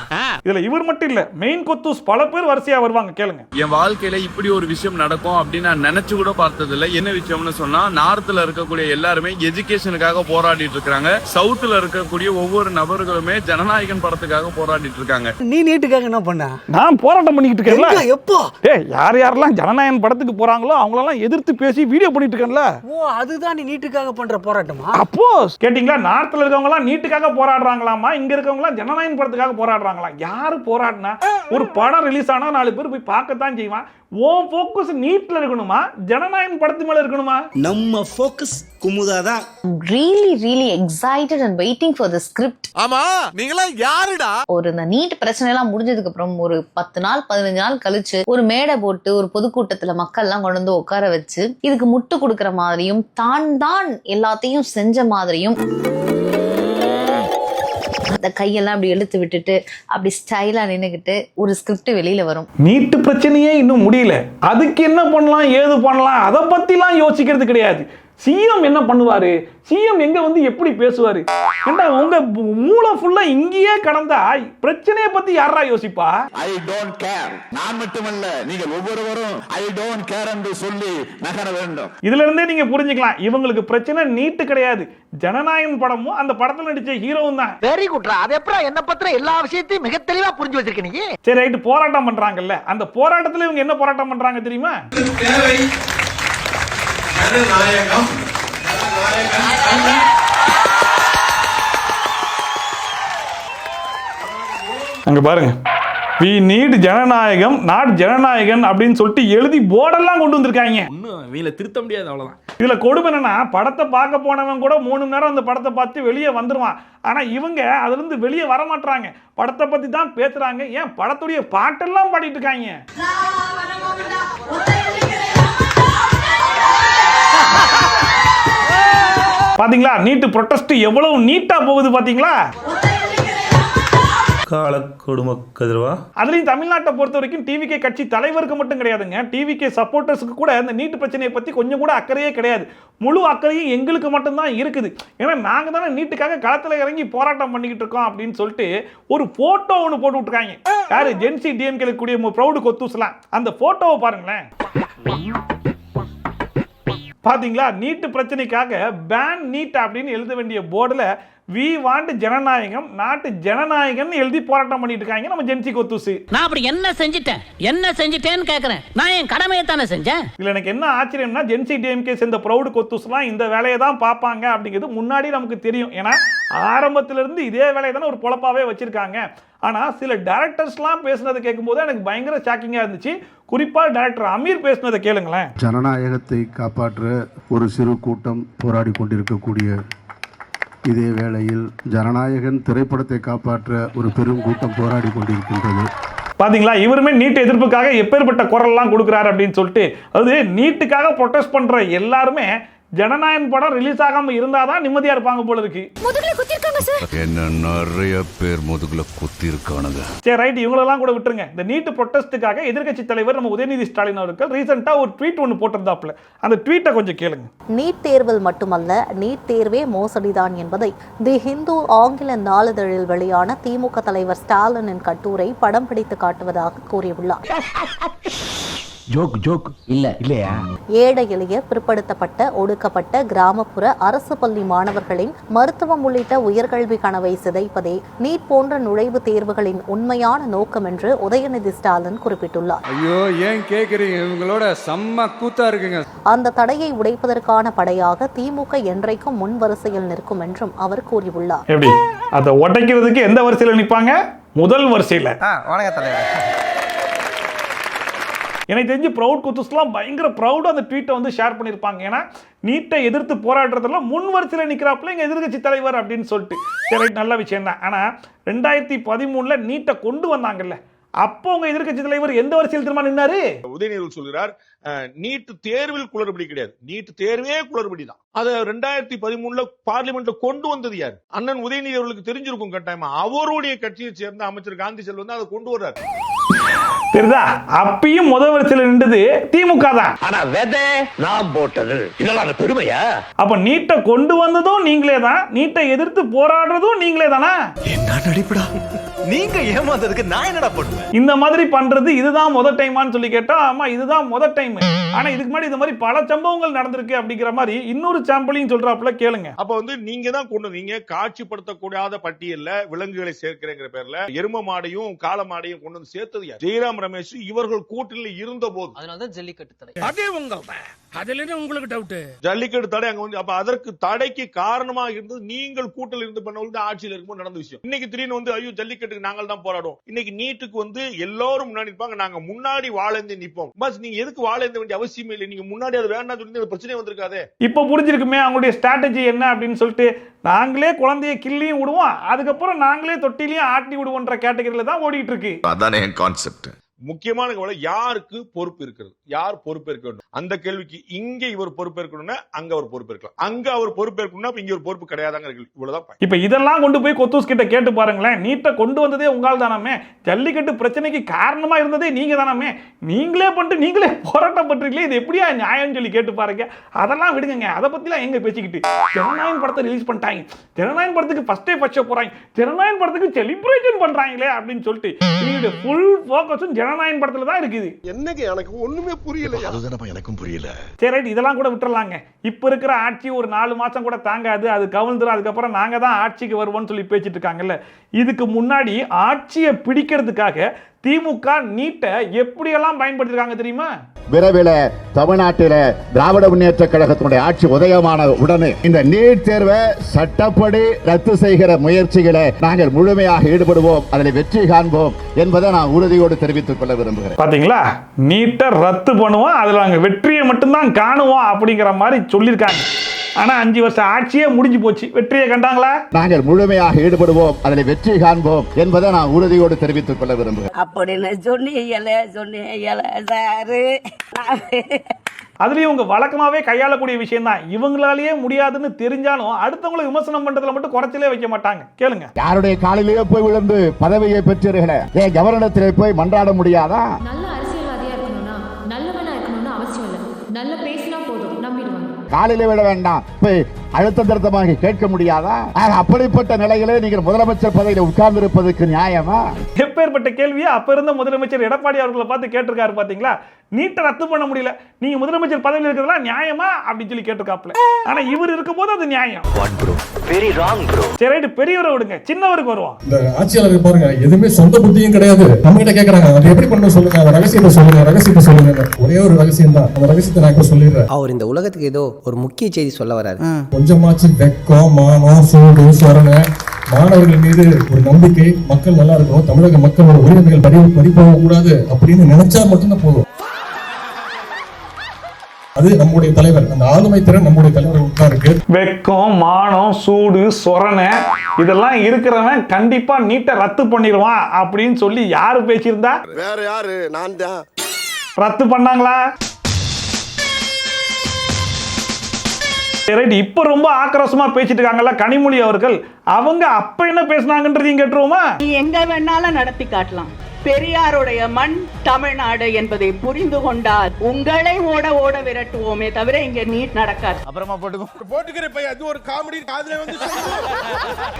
S2: இதுல இவர் மட்டும் இல்ல, மெயின் கொத்தூஸ் பல பேர் வரிசையா வருவாங்க. கேளுங்க.
S5: என் வாழ்க்கையில இப்படி ஒரு விஷயம் நடக்கும் அப்படின்னு நான் நினைச்சு கூட பார்த்தது இல்ல. என்ன விஷயம்னு சொன்னா, நார்த்ல இருக்கக்கூடிய எல்லாருமே எஜுகேஷனுக்காக போராடிட்டு இருக்காங்க. சவுத்ல இருக்கக்கூடிய ஒவ்வொரு நபர்களுமே ஜனநாயகன் படத்துக்காக போராடிட்டு இருக்காங்க.
S6: நீ நீட்டுக்காக என்ன பண்ண?
S2: நான் போராட்டம் பண்ணிட்டு இருக்கேன்ல.
S6: எப்போ?
S2: யார் யாரெல்லாம் ஜனநாயகன் படத்துக்கு போறாங்களோ அவங்களெல்லாம் எதிர்த்து பேசி வீடியோ பண்ணிட்டு இருக்கேன்ல.
S6: ஓ, அதுதான் நீ நீட்டுக்காக பண்ற போராட்டமா?
S2: அப்போ கேட்டீங்களா, நார்த்ல இருக்கவங்க எல்லாம் நீட்டுக்காக போராடுறாங்களாமா, இங்க இருக்கவங்க எல்லாம் ஜனநாயகன் படத்துக்காக போராடுறாங்களா? யாரு போராடினா? ஒரு படம் ரிலீஸ் ஆனா 4 பேர் போய் பார்க்கத்தான் செய்வான். ஓ ஃபோக்கஸ் நீட்ல இருக்கணுமா, ஜனநாயகன் படத்து மேல இருக்கணுமா?
S6: நம்ம focus குமுதாதான்.
S11: really excited and waiting for the script.
S6: ஆமா, நீங்களா யாருடா?
S11: ஒரு இந்த நீட் பிரச்சனை எல்லாம் முடிஞ்சதுக்கு அப்புறம் ஒரு 10 நாள் 15 நாள் கழிச்சு ஒரு மேடை போட்டு ஒரு பொதுக்கூட்டத்துல மக்கள் எல்லாம் கொண்டு வந்து உட்கார வச்சு இதுக்கு முட்டு கொடுக்கற மாதிரியும் தான் எல்லாத்தையும் செஞ்ச மாதிரியும் அந்த கையெல்லாம் அப்படி இழுத்து விட்டுட்டு அப்படி ஸ்டைலா நின்னுகிட்டு ஒரு ஸ்கிரிப்ட் வெளியில வரும்.
S2: நீட்டு பிரச்சனையே இன்னும் முடியல, அதுக்கு என்ன பண்ணலாம் ஏது பண்ணலாம் அதை பத்திலாம் யோசிக்கிறது கிடையாது. சிஎம் என்ன பண்ணுவாரு, சிஎம் எங்க வந்து எப்படி பேசுவாரு? ஏண்டா உங்க மூளை ஃபுல்லா இங்கேயே கடந்தா பிரச்சனையை பத்தி யாரா யோசிப்பா?
S7: I don't care. நான் மட்டுமல்ல, நீங்கள் ஒவ்வொருவரும் ஐ டோன்ட் கேர் என்று சொல்லி நகர வேண்டும்.
S2: இதுல இருந்தே நீங்க புரிஞ்சுக்கலாம், இவங்களுக்கு பிரச்சனை நீட்டு கிடையாது, ஜனநாயகன் படமும் அந்த படத்துல நடிச்ச ஹீரோவும் தான்.
S6: வெரி குட்ரா. அது எப்பறா என்ன பத்திர எல்லா விஷயத்தையும் மிக தெளிவா புரிஞ்சு வச்சிருக்க நீ?
S2: சரி ரைட், போராட்டம் பண்றாங்கல்ல, அந்த போராட்டத்துல இவங்க என்ன போராட்டம் பண்றாங்க தெரியுமா?
S5: ஜனநாயகம்.
S2: அங்க பாருங்க, we need ஜனநாயகம் நாட் ஜனநாயகன் அப்படின்னு சொல்லிட்டு எழுதி போர்டெல்லாம் கொண்டு வந்திருக்காங்க.
S4: வீல திருத்த முடியாது, அவ்வளவுதான்.
S2: இதுல கொடுமை என்னன்னா, படத்தை பார்க்க போனவன் கூட 3 மணி நேரம் அந்த படத்தை பார்த்து வெளியே வந்துருவான். ஆனா இவங்க அதுல இருந்து வெளியே வர மாட்டாங்க, படத்தை பத்தி தான் பேசுறாங்க. ஏன் படத்துடைய பாட்டெல்லாம் பாடிட்டு இருக்காங்க. பாத்தீங்களா நீட்டு ப்ரொடெஸ்ட் எவ்வளவு நீட்டா போகுது பாத்தீங்களா?
S15: கால கொடுமை கதிரவா.
S2: அதுலயும் தமிழ்நாட்டை பொறுத்த வரைக்கும் டிவிகே கட்சி தலைவருக்கு மட்டும் கிடையாதுங்க, டிவிகே சப்போர்ட்டர்ஸ்க்கு கூட இந்த நீட்டு பிரச்சனையை பத்தி கொஞ்சம் கூட அக்கறையே கிடையாது. முழு அக்கறையும் எங்களுக்கு மட்டும்தான் இருக்குது. ஏன்னா நாங்க தானே நீட்டுக்காக களத்துல இறங்கி போராட்டம் பண்ணிக்கிட்டு இருக்கோம் அப்படின்னு சொல்லிட்டு ஒரு போட்டோ ஒன்று போட்டு விட்டுருக்காங்க. யாரு? ஜென்சி டிஎம்கே கூடிய ப்ரௌடு கொத்தூஸ்லாம். அந்த போட்டோவை பாருங்களேன். பாத்தீங்களா, நீட்டு பிரச்சனைக்காக பேன் நீட் அப்படின்னு எழுத வேண்டிய போர்டுல we want ஜனநாயகம் நாட்டு ஜனநாயகன் எழுதி போராட்டம் பண்ணிட்டு இருக்காங்க நம்ம ஜென்சி கொத்தூஸ்.
S6: நான் அப்படி என்ன செஞ்சிட்டேன்னு கேக்குறேன். நான் என் கடமையை தானே செஞ்சேன்.
S2: இதுல எனக்கு என்ன ஆச்சரியம்னா, ஜென்சி டிஎம்கே சேர்ந்த ப்ரௌடு கொத்தூஸ்லாம் இந்த வேலையை தான் பார்ப்பாங்க அப்படிங்கிறது முன்னாடி நமக்கு தெரியும். ஏன்னா ஆரம்பத்துல இருந்து இதே வேலையை தானே ஒரு பொழப்பாவே வச்சிருக்காங்க. ஆனா சில டைரக்டர்ஸ்லாம் பேசுனதை கேட்கும்போது எனக்கு பயங்கர ஷாக்கிங்கா இருந்துச்சு. குறிப்பா டைரக்டர் அமீர் பேசுனதை கேளுங்களேன்.
S16: ஜனநாயகத்தை காப்பாற்ற ஒரு சிறு கூட்டம் போராடி கொண்டிருக்கக்கூடிய இதே வேளையில் ஜனநாயகன் திரைப்படத்தை காப்பாற்ற ஒரு பெரும் கூட்டம் போராடி கொண்டிருக்கின்றது.
S2: பாத்தீங்களா, இவருமே நீட் எதிர்ப்புக்காக எப்பேற்பட்ட குரல்லாம் கொடுக்குறாரு அப்படின்னு சொல்லிட்டு. அதாவது நீட்டுக்காக ப்ரொடெஸ்ட் பண்ற எல்லாருமே ஜனநாயகன் படம் ரிலீஸ் ஆகாம இருந்தாதான் நிம்மதியா இருப்பாங்க போல இருக்கு.
S15: என்ன நிறைய பேர் முதுகுல குத்தி இருக்கானுங்க.
S2: சரி ரைட், இவங்களெல்லாம் கூட விட்டுருங்க. இந்த நீட் ப்ரொடெஸ்டுக்காக எதிர்க்கட்சி தலைவர் நம்ம உதயநிதி ஸ்டாலின் அவர்கள் ரீசெண்டா ஒரு ட்வீட் ஒன்று போட்டிருந்தாப்புல. அந்த ட்வீட்டை கொஞ்சம் கேளுங்க.
S3: நீட் தேர்வில் மட்டுமல்ல, நீட் தேர்வே மோசடிதான் என்பதை தி ஹிந்து ஆங்கில நாளிதழில் வெளியான திமுக தலைவர் ஸ்டாலினின் கட்டுரை படம் பிடித்து காட்டுவதாக கூறியுள்ளார்.
S6: ஜோக் இல்லையா?
S3: ஏழை எளிய பிற்படுத்தப்பட்ட ஒடுக்கப்பட்ட கிராமப்புற அரசு பள்ளி மாணவர்களின் மருத்துவம் உள்ளிட்ட உயர்கல்வி கனவை சிதைப்பதே நீட் போன்ற நுழைவுத் தேர்வுகளின் உண்மையான நோக்கம் என்று உதயநிதி ஸ்டாலின் குறிப்பிட்டுள்ளார்.
S8: ஐயோ, ஏன் கேக்குறீங்க? இவங்களோட செம்ம கூத்தா இருக்குங்க.
S3: அந்த தடையை உடைப்பதற்கான படையாக திமுக என்றைக்கும் முன் வரிசையில் நிற்கும் என்றும் அவர் கூறியுள்ளார்.
S2: எப்படி அதை உடைக்கிறதுக்கு எந்த வரிசையில் நிற்பாங்க? முதல் வரிசையில். எனக்கு தெரிஞ்சு ப்ரௌட் கொத்தூஸ்லாம் பயங்கர ப்ரௌடாக அந்த ட்வீட்டை வந்து ஷேர் பண்ணியிருப்பாங்க. ஏன்னா நீட்டை எதிர்த்து போராடுறதெல்லாம் முன் வரிசையில் நிற்கிறாப்புல எங்கள் எதிர்க்கட்சி தலைவர் அப்படின்னு சொல்லிட்டு. சரி, நல்ல விஷயம் தான். ஆனால் 2013 நீட்டை கொண்டு வந்தாங்கல்ல, அப்போ உங்க எதிர்க்கட்சி தலைவர் எந்த வரிசையில் திரும்ப நின்னாரு?
S7: உதயநிதி சொல்கிறார், நீட் தேர்வில் குளறுபடி கிடையாது, நீட் தேர்வே குளறுபடி தான். அதை 2013 பார்லிமெண்ட்ல கொண்டு வந்தது யார்? அண்ணன் உதயநிதி அவர்களுக்கு தெரிஞ்சிருக்கும் கட்டாயமா. அவருடைய கட்சியை சேர்ந்த அமைச்சர் காந்தி செல்வன் தான் அதை கொண்டு வர்றாரு.
S2: தெரியுதா? அப்பயும் முதல் வரிசையில் நின்றது திமுக தான்.
S6: ஆனா விதை நான் போட்டது இதெல்லாம் பெருமையா?
S2: அப்ப நீட்டை கொண்டு வந்ததும் நீங்களே தான், நீட்டை எதிர்த்து போராடுறதும் நீங்களே தானா?
S6: என்ன நடிப்புடா, நீங்க ஏமாந்ததுக்கு நான் என்னடா பண்ணுவேன்?
S2: இந்த மாதிரி பண்றது இதுதான் முதல் டைமான்னு சொல்லி கேட்டா ஆமா இதுதான் முதல் டைம். ஆனா இதுக்கு முன்னாடி இந்த மாதிரி பல சம்பவங்கள் நடந்திருக்கு அப்படிங்கிற மாதிரி இன்னொரு சாம்பிளையும் சொல்றாப்புல கேளுங்க.
S7: அப்ப வந்து நீங்க தான் கொண்டு வந்தீங்க காட்சிப்படுத்தக்கூடாத பட்டியல்ல விலங்குகளை சேர்க்கிறேங்கிற பேர்ல எரும மாடையும் காளை மாடையும் கொண்டு வந்து சேர்த்தது யார்? ஜெயராம் ரமேஷ் இவர்கள் கூட்டணியில் இருந்த போது.
S12: அதனாலதான் ஜல்லிக்கட்டு தடை.
S7: அதே உங்களுக்கு டவுட் ஜல்லிக்கட்டு தடை அங்க வந்து அப்ப அதற்கு தடைக்கு காரணமாக இருந்தது நீங்கள் கூட்டத்தில் இருந்து பண்ண ஆட்சியில் இருக்கும்போது நடந்த விஷயம். இன்னைக்கு திடீர்னு வந்து ஐயோ ஜல்லிக்கட்டுக்கு நாங்கள் தான் போராடுவோம். இன்னைக்கு நீட்டுக்கு வந்து எல்லாரும் முன்னாடி நிற்பாங்க, நாங்க முன்னாடி வாழேந்து நிற்போம். பஸ் நீங்க எதுக்கு வாழேந்த வேண்டிய அவசியம் இல்லை. நீங்க முன்னாடி அது வேண்டாம் சொல்லி பிரச்சனை வந்திருக்காதே.
S2: இப்ப புரிஞ்சிருக்குமே அவங்களுடைய ஸ்ட்ராட்டஜி என்ன அப்படின்னு சொல்லிட்டு. நாங்களே குழந்தைய கிள்ளியும் விடுவோம், அதுக்கப்புறம் நாங்களே தொட்டிலையும் ஆட்டி விடுவோன்ற கேட்டகரியில தான் ஓடிட்டு இருக்கு.
S15: அதானே என் கான்செப்ட்.
S7: முக்கியமான கவலை யாருக்கு பொறுப்பு இருக்கிறது, யார் பொறுப்பேற்க வேண்டும் அந்த கேள்விக்கு இங்க இவர் பொறுப்பேற்கணும்னா அங்க அவர் பொறுப்பேற்கலாம், அங்க அவர் பொறுப்பேற்கணும்னா இங்க ஒரு பொறுப்பு கிடையாதாங்க. இவ்வளவுதான். இப்ப இதெல்லாம் கொண்டு போய் கொத்தூஸ் கிட்ட கேட்டு பாருங்களேன். நீட்டை கொண்டு வந்ததே உங்களால் தானாமே, ஜல்லிக்கட்டு பிரச்சனைக்கு காரணமா இருந்ததே நீங்க தானாமே, நீங்களே பண்ணிட்டு நீங்களே போராட்டம் பண்றீங்களே, இது எப்படியா நியாயம் சொல்லி கேட்டு பாருங்க. அதெல்லாம் விடுங்க, அதை பத்திலாம் எங்க பேசிக்கிட்டு. ஜனநாயகம் படத்தை ரிலீஸ் பண்ணிட்டாங்க, ஜனநாயகம் படத்துக்கு ஃபர்ஸ்ட் ஷோ போறாங்க, ஜனநாயகம் படத்துக்கு செலிப்ரேஷன் பண்றாங்களே அப்படின்னு சொல்லிட்டு நீங்க ஃபுல் ஃபோக்கஸும் ஜனநாயகம் படத்துல தான் இருக்குது.
S14: என்னங்க எனக்கு ஒண்ணுமே புரியல.
S6: அதுதானப்பா எனக்கும் புரியல.
S2: சரி ரைட், இதெல்லாம் கூட விட்டுறலாங்க. இப்ப இருக்கிற ஆட்சி ஒரு 4 மாசம் கூட தாங்காது, அது கவிழ்ந்துரும், அதுக்கப்புறம் நாங்க தான் ஆட்சிக்கு வருவோம்னு சொல்லி பேசிட்டு இருக்காங்கல்ல. இதுக்கு முன்னாடி ஆட்சியை பிடிக்கிறதுக்காக திமுக நீட்டை எப்படியெல்லாம் பயன்படுத்திருக்காங்க தெரியுமா?
S17: விரைவில் தமிழ்நாட்டில திராவிட முன்னேற்ற கழகத்தினுடைய ஆட்சி உதயமான உடனே இந்த நீட் தேர்வை சட்டப்படி ரத்து செய்கிற முயற்சிகளை நாங்கள் முழுமையாக ஈடுபடுவோம், அதில் வெற்றி காண்போம் என்பதை நான் உறுதியோடு தெரிவித்துக் கொள்ள விரும்புகிறேன்.
S2: பாத்தீங்களா, நீட்டை ரத்து பண்ணுவோம், அதுல நாங்க வெற்றியை மட்டும்தான் காணுவோம் அப்படிங்கிற மாதிரி சொல்லியிருக்காங்க. ஆனா 5 வருஷம் ஆட்சியே முடிஞ்சு போச்சு, வெற்றியை கண்டாங்களா?
S17: நாங்கள் முழுமையாக ஈடுபடுவோம், அதில் வெற்றி காண்போம் என்பதை நான் உறுதியோடு தெரிவித்துக் கொள்ள விரும்புகிறேன்.
S18: அப்படின்னு
S2: அதுலயும் உங்க வழக்கமாவே கையாளக்கூடிய விஷயம் தான். இவங்களாலேயே முடியாதுன்னு தெரிஞ்சாலும் அடுத்தவங்களை விமர்சனம் பண்றதுல மட்டும் குறைச்சலே வைக்க மாட்டாங்க. கேளுங்க.
S17: யாருடைய காலிலேயே போய் விழுந்து பதவியை பெற்றீர்களே, ஏன் கவர்னத்திலே போய் மன்றாட முடியாதா?
S19: நல்ல அரசியல்வாதியா இருக்கணும்னா நல்லவனா இருக்கணும்னு அவசியம் இல்லை, நல்ல பேசினா போதும் நம்பிடுவாங்க.
S17: காலிலே விட வேண்டாம், போய் அழுத்த திருத்தமாக கேட்க முடியாதா? அப்படிப்பட்ட நிலையிலே நீங்கள் முதலமைச்சர் பதவியில் உட்கார்ந்து இருப்பதற்கு நியாயமா?
S2: எப்பேற்பட்ட கேள்வியை அப்ப இருந்த முதலமைச்சர் எடப்பாடி அவர்களை பார்த்து கேட்டிருக்காரு பாத்தீங்களா? நீட்டை ரத்து பண்ண முடியல, நீங்க முதலமைச்சர் பதவியில் இருக்கிறதா நியாயமா அப்படின்னு சொல்லி கேட்டிருக்காப்ல. ஆனா இவர் இருக்கும் போது அது நியாயம். சரி ரைட், பெரியவரை விடுங்க, சின்னவருக்கு வருவோம்.
S20: இந்த ஆட்சியாளர்கள் பாருங்க, எதுவுமே சொந்த புத்தியும் கிடையாது. நம்ம கிட்ட கேக்குறாங்க, அது எப்படி பண்ண சொல்லுங்க, அந்த ரகசியத்தை சொல்லுங்க, ரகசியத்தை சொல்லுங்க. ஒரே ஒரு ரகசியம் தான், அந்த ரகசியத்தை நான் இப்ப சொல்லிடுறேன்.
S21: அவர் இந்த உலகத்துக்கு ஏதோ ஒரு முக்கிய செய்தி சொல்ல வராரு.
S20: கொஞ்சமாச்சு வெக்கம், மானம், சூடு, சொரணை, மாணவர்கள் மீது ஒரு நம்பிக்கை, மக்கள் நல்லா இருக்கணும், தமிழக மக்களோட உரிமைகள் பறிபோக கூடாது அப்படின்னு நினைச்சா மட்டும்தான் போதும். அது நம்முடைய தலைவர், அந்த ஆளுமை திறன் நம்முடைய தலைவர் தான் இருக்கு.
S2: வெக்கம், மானம், சூடு, சொரணை இதெல்லாம் இருக்கிறவன் கண்டிப்பா நீட்டை ரத்து பண்ணிடுவான் அப்படின்னு சொல்லி யாரு பேசியிருந்தா?
S14: வேற யாரு? நான் தான்.
S2: ரத்து பண்ணாங்களா? இப்ப ரொம்ப ஆக்ரோஷமா பேசிட்டு இருக்காங்கல்ல கனிமொழி அவர்கள், அவங்க அப்ப என்ன பேசினாங்கன்றதையும் கேட்டுருவோமா?
S18: எங்க வேணாலும் நடத்தி காட்டலாம். பெரியாருடைய மண் தமிழ்நாடு என்பதை புரிந்து கொண்டால் உங்களை ஓட ஓட விரட்டுவோமே தவிர இங்க நீட் நடக்காது.
S10: அப்புறமா போட்டுக்கிற பையன் அது ஒரு காமெடி காதுல வந்து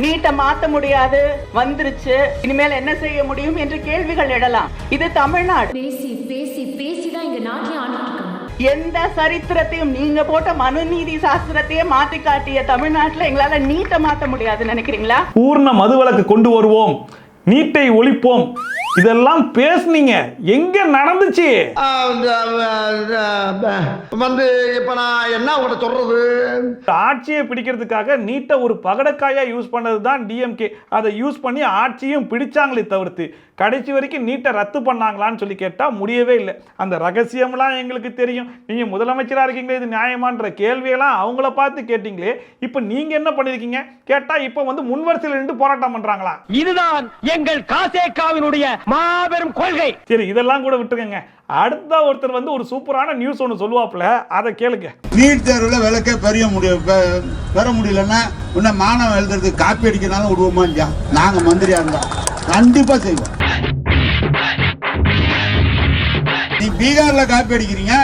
S18: நீட்டை மாத்த முடியாது, வந்துருச்சு, இனிமேல் என்ன செய்ய முடியும் என்று கேள்விகள் எழலாம். இது தமிழ்நாடு.
S19: பேசி பேசி பேசி தான் இங்க நாட்டிலே ஆண்டுட்டு இருக்காங்க.
S18: எந்த சரித்திரத்தையும் நீங்க போட்ட மனுநீதி சாஸ்திரத்தையே மாத்தி காட்டிய தமிழ்நாட்டுல எங்களால நீட்டை மாத்த முடியாது நினைக்கிறீங்களா?
S2: பூர்ண மதுவிலக்கு கொண்டு வருவோம், நீட்டை ஒழிப்போம், இதெல்லாம் பேசுனீங்க, எங்க நடந்துச்சு?
S6: வந்து இப்ப நான் என்ன உங்கள்ட்ட சொல்றது?
S2: ஆட்சியை பிடிக்கிறதுக்காக நீட்டை ஒரு பகடக்காயா யூஸ் பண்ணதுதான் டிஎம்கே. அதை யூஸ் பண்ணி ஆட்சியும் பிடிச்சாங்களே தவிர்த்து கடைசி வரைக்கும் நீட்டை ரத்து பண்ணாங்களான்னு சொல்லி கேட்டா முடியவே இல்லை. அந்த ரகசியம்லாம் எங்களுக்கு தெரியும். நீங்க முதலமைச்சரா இருக்கீங்களே, இது நியாயமான்ற கேள்வியெல்லாம் அவங்கள பார்த்து கேட்டீங்களே, இப்ப நீங்க என்ன பண்ணிருக்கீங்க கேட்டா இப்ப வந்து முன்வரிசையில் நின்று போராட்டம் பண்றாங்களா?
S6: இதுதான் எங்கள் காசேகாவினுடைய மாபெரும் கொள்கை.
S2: சரி, இதெல்லாம் கூட விட்டுருங்க. அடுத்த ஒருத்தர் வந்து ஒரு சூப்பரான நியூஸ் ஒன்று சொல்லுவாப்ல, அதை கேளுங்க.
S22: நீட் தேர்வுல விளக்க பெற முடியலன்னா இன்னும் மாணவன் எழுதுறதுக்கு காப்பி அடிக்கிறனாலும் விடுவோமா இல்லையா? நாங்க மந்திரியா இருந்தா கண்டிப்பா செய்வோம். பீகார்ல காப்பி அடிக்கிறீங்க,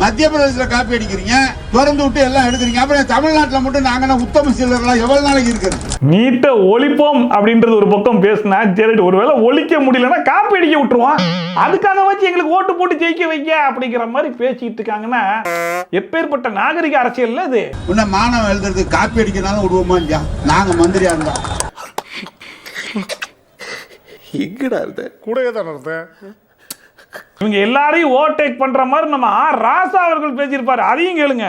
S22: மத்திய பிரதேசல காப்பி அடிக்கிறீங்க, திறந்து விட்டு எல்லாம் எடுக்கிறீங்க. அப்புறம் தமிழ்நாட்டுல மட்டும் நாங்க உத்தம சீலர்களா எவ்வளவு நாளைக்கு இருக்கிறது?
S2: நீட்டை ஒழிப்போம் அப்படின்றது ஒரு பக்கம் பேசினா சரி, ஒருவேளை ஒழிக்க முடியலன்னா காப்பி அடிக்க விட்டுருவான், அதுக்காக வச்சு எங்களுக்கு ஓட்டு போட்டு ஜெயிக்க வைக்க அப்படிங்கிற மாதிரி பேசிட்டு இருக்காங்கன்னா எப்பேற்பட்ட நாகரிக அரசியல் இது?
S22: உன்ன மாணவன் எழுதுறதுக்கு காப்பி அடிக்கிறனால விடுவோமா இல்லையா? நாங்க மந்திரியா இருந்தா
S10: எங்கடா இருந்த
S7: கூடவே தான் இருந்தேன்.
S2: இவங்க எல்லாரையும் ஓவர்டேக் பண்ற மாதிரி நம்ம ராசா அவர்கள் பேசியிருப்பாரு, அதையும் கேளுங்க.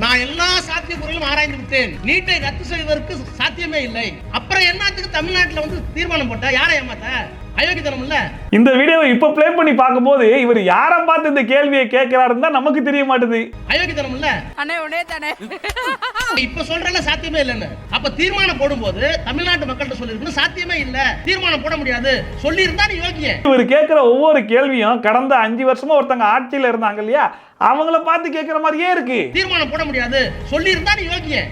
S1: நான் எல்லா சாத்தியக்கூறுகளும் ஆராய்ந்து விட்டேன். நீட்டை ரத்து செய்வதற்கு சாத்தியமே இல்லை. அப்புறம் என்னத்துக்கு தமிழ்நாட்டுல வந்து தீர்மானம் போட்டா? யாரை ஏமாத்த? அயோக்கியத்தனம் இல்ல. இந்த
S2: வீடியோவை இப்ப ப்ளே பண்ணி பார்க்கும்போது இவர் யாரை பார்த்து இந்த கேள்வியை கேட்கிறாருன்னு தான் நமக்கு தெரிய மாட்டேது.
S1: அயோக்கியத்தனம் இல்ல. அண்ணே உடனே தானே இப்ப சொல்றல சாத்தியமே இல்லன்னு. அப்ப தீர்மானம் போடும்போது தமிழ்நாட்டு மக்கள்கிட்ட சொல்லிருக்கணும் சாத்தியமே இல்ல, தீர்மானம் போட முடியாது சொல்லி இருந்தா நீ யோக்கிய.
S2: இவர் கேட்கிற ஒவ்வொரு கேள்வியும் கடந்த 5 வருஷமா ஒருத்தங்க ஆட்சியில இருந்தாங்க இல்லையா, அவங்கள பார்த்து கேட்கிற மாதிரியே இருக்கு.
S1: தீர்மானம் போட முடியாது சொல்லி இருந்தா நீ யோக்கிய.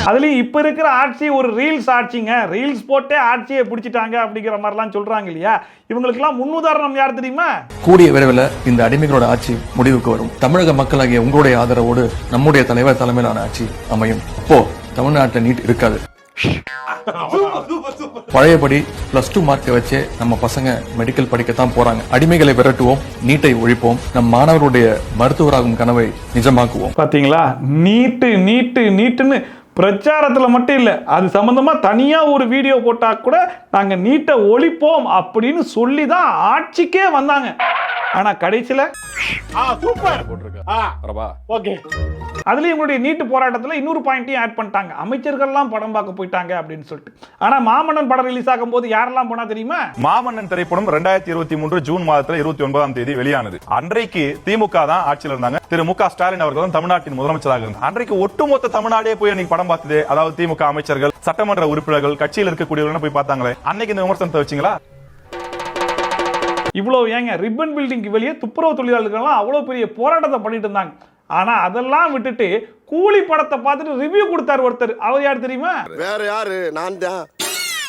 S2: அதுலயும் இப்ப இருக்கிற ஆட்சி ஒரு ரீல்ஸ் ஆட்சிங்க, ரீல்ஸ் போட்டே ஆட்சியை பிடிச்சிட்டாங்க அப்படிங்கிற மாதிரிலாம் சொல்றாங்க இல்லையா. இவங்களுக்கு எல்லாம் முன்னுதாரணம் யார் தெரியுமா?
S9: கூடிய விரைவில் இந்த அடிமைகளோட ஆட்சி முடிவுக்கு வரும். தமிழக மக்களாகிய உங்களுடைய ஆதரவோடு நம்முடைய தலைவர் தலைமையிலான ஆட்சி அமையும். அப்போ தமிழ்நாட்டில் நீட் இருக்காது. பழையபடி +2 மார்க்கை வச்சே நம்ம பசங்க மெடிக்கல் படிக்கத்தான் போறாங்க. அடிமைகளை விரட்டுவோம், நீட்டை ஒழிப்போம், நம் மாணவருடைய மருத்துவராகும் கனவை நிஜமாக்குவோம்.
S2: பாத்தீங்களா, நீட்டு நீட்டு நீட்டுன்னு பிரச்சாரத்துல மட்டும் இல்ல, அது சம்பந்தமா தனியா ஒரு வீடியோ போட்டா கூட நாங்க நீட்டை ஒழிப்போம் அப்படின்னு சொல்லி தான் ஆட்சிக்கே வந்தாங்க. ஆனா கடைசியில அதுலயும் இவங்களுடைய நீட்டு போராட்டத்துல இன்னொரு பாயிண்டையும் ஆட் பண்ணிட்டாங்க, அமைச்சர்கள்லாம் படம் பார்க்க போயிட்டாங்க அப்படின்னு சொல்லிட்டு. ஆனா மாமன்னன் படம் ரிலீஸ் ஆகும் போது யாரெல்லாம் போனா தெரியுமா?
S7: மாமன்னன் திரைப்படம் 2023 ஜூன் மாதத்துல 29ஆம் தேதி வெளியானது. அன்றைக்கு திமுக தான் ஆட்சியில் இருந்தாங்க. திரு மு க ஸ்டாலின் அவர்கள் தான் தமிழ்நாட்டின் முதலமைச்சராக இருந்தார். அன்றைக்கு ஒட்டுமொத்த தமிழ்நாடே போய் அன்னைக்கு படம் பார்த்தது. அதாவது திமுக அமைச்சர்கள், சட்டமன்ற உறுப்பினர்கள், கட்சியில் இருக்கக்கூடியவர்கள் போய் பார்த்தாங்களே, அன்னைக்கு இந்த விமர்சனத்தை வச்சீங்களா?
S2: இவ்வளவு ஏங்க ரிப்பன் பில்டிங்க்கு வெளியே துப்புரவு தொழிலாளர்கள்லாம் அவ்வளவு பெரிய போராட்டத்தை பண்ணிட்டு இருந்தாங்க. ஆனா அதெல்லாம் விட்டுட்டு கூலி படத்தை பார்த்துட்டு ரிவ்யூ கொடுத்தாரு ஒருத்தர். அவர் யார் தெரியுமா?
S6: வேற யாரு? நான் தான்.